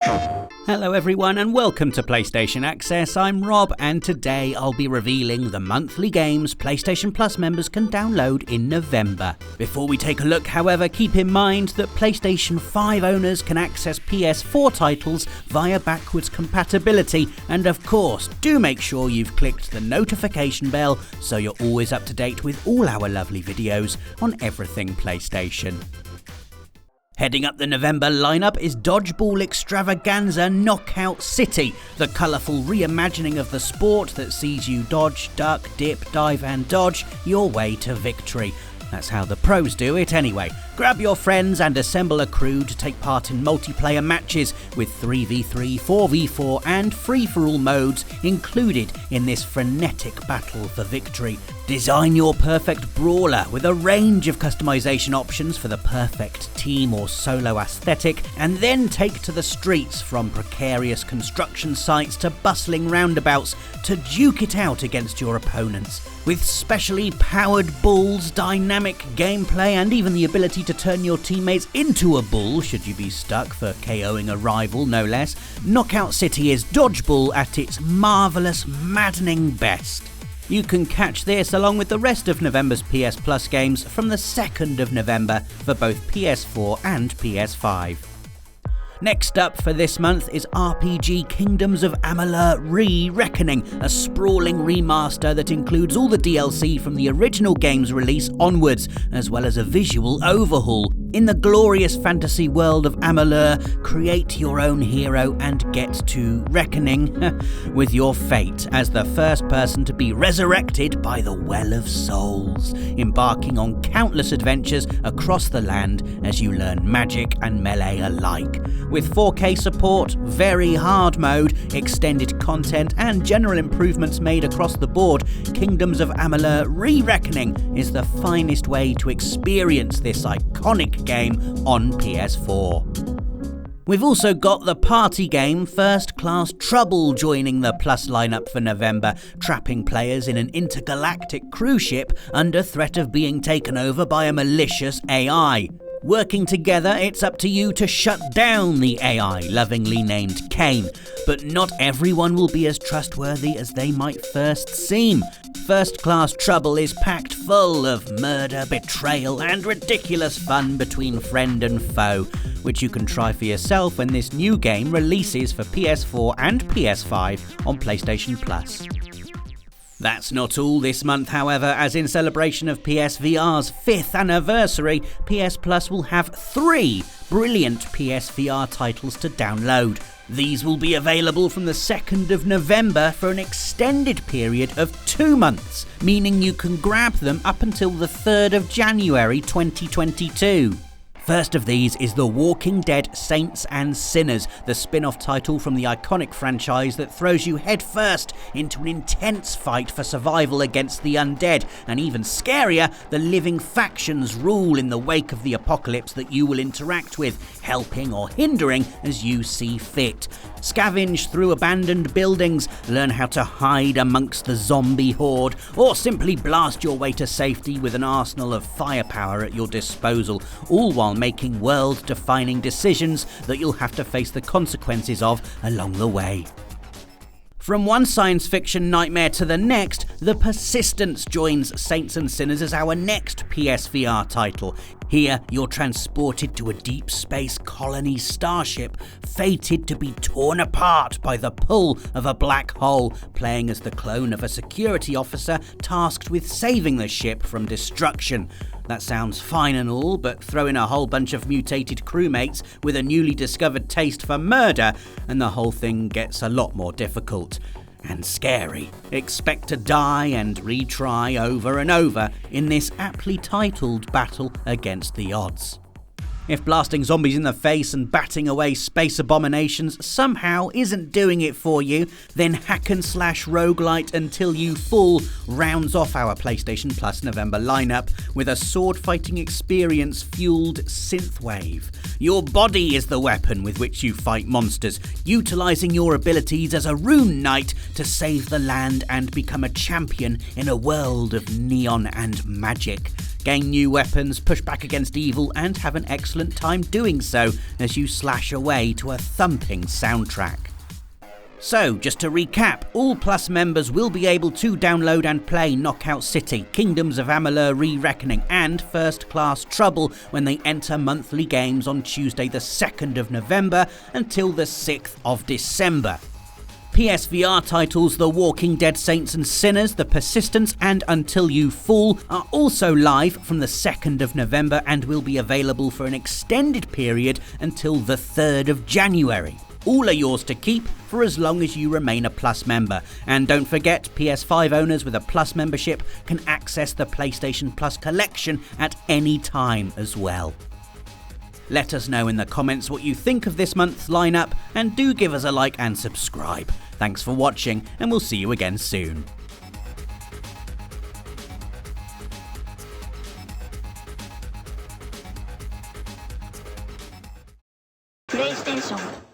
Hello everyone and welcome to PlayStation Access. I'm Rob and today I'll be revealing the monthly games PlayStation Plus members can download in November. Before we take a look, however, keep in mind that PlayStation 5 owners can access PS4 titles via backwards compatibility, and of course, do make sure you've clicked the notification bell so you're always up to date with all our lovely videos on everything PlayStation. Heading up the November lineup is Dodgeball Extravaganza Knockout City, the colourful reimagining of the sport that sees you dodge, duck, dip, dive and dodge your way to victory. That's how the pros do it anyway. Grab your friends and assemble a crew to take part in multiplayer matches with 3v3, 4v4 and free-for-all modes included in this frenetic battle for victory. Design your perfect brawler with a range of customization options for the perfect team or solo aesthetic, and then take to the streets from precarious construction sites to bustling roundabouts to duke it out against your opponents. With specially powered bulls, dynamic gameplay and even the ability to turn your teammates into a bull should you be stuck for KOing a rival, no less, Knockout City is Dodgeball at its marvellous, maddening best. You can catch this along with the rest of November's PS Plus games from the 2nd of November for both PS4 and PS5. Next up for this month is RPG Kingdoms of Amalur ReReckoning, a sprawling remaster that includes all the DLC from the original game's release onwards, as well as a visual overhaul. In the glorious fantasy world of Amalur, create your own hero and get to reckoning with your fate as the first person to be resurrected by the Well of Souls, embarking on countless adventures across the land as you learn magic and melee alike. With 4K support, very hard mode, extended content and general improvements made across the board, Kingdoms of Amalur ReReckoning is the finest way to experience this iconic game on PS4. We've also got the party game First Class Trouble joining the Plus lineup for November, trapping players in an intergalactic cruise ship under threat of being taken over by a malicious AI. Working together, it's up to you to shut down the AI, lovingly named Kane, but not everyone will be as trustworthy as they might first seem. First Class Trouble is packed full of murder, betrayal and ridiculous fun between friend and foe, which you can try for yourself when this new game releases for PS4 and PS5 on PlayStation Plus. That's not all this month, however, as in celebration of PSVR's 5th anniversary, PS Plus will have 3 brilliant PSVR titles to download. These will be available from the 2nd of November for an extended period of 2 months, meaning you can grab them up until the 3rd of January 2022. First of these is The Walking Dead Saints and Sinners, the spin-off title from the iconic franchise that throws you headfirst into an intense fight for survival against the undead, and even scarier, the living factions rule in the wake of the apocalypse that you will interact with, helping or hindering as you see fit. Scavenge through abandoned buildings, learn how to hide amongst the zombie horde, or simply blast your way to safety with an arsenal of firepower at your disposal, all while making world-defining decisions that you'll have to face the consequences of along the way. From one science fiction nightmare to the next, The Persistence joins Saints and Sinners as our next PSVR title. Here, you're transported to a deep space colony starship, fated to be torn apart by the pull of a black hole, playing as the clone of a security officer tasked with saving the ship from destruction. That sounds fine and all, but throw in a whole bunch of mutated crewmates with a newly discovered taste for murder, and the whole thing gets a lot more difficult. And scary. Expect to die and retry over and over in this aptly titled battle against the odds. If blasting zombies in the face and batting away space abominations somehow isn't doing it for you, then hack and slash roguelite Until You Fall rounds off our PlayStation Plus November lineup with a sword-fighting experience fueled synthwave. Your body is the weapon with which you fight monsters, utilising your abilities as a rune knight to save the land and become a champion in a world of neon and magic. gain new weapons, push back against evil, and have an excellent time doing so as you slash away to a thumping soundtrack. So, just to recap, all Plus members will be able to download and play Knockout City, Kingdoms of Amalur ReReckoning, and First Class Trouble when they enter monthly games on Tuesday the 2nd of November until the 6th of December. PSVR titles The Walking Dead Saints and Sinners, The Persistence, and Until You Fall are also live from the 2nd of November and will be available for an extended period until the 3rd of January. All are yours to keep for as long as you remain a Plus member. And don't forget, PS5 owners with a Plus membership can access the PlayStation Plus collection at any time as well. Let us know in the comments what you think of this month's lineup, and do give us a like and subscribe. Thanks for watching, and we'll see you again soon. PlayStation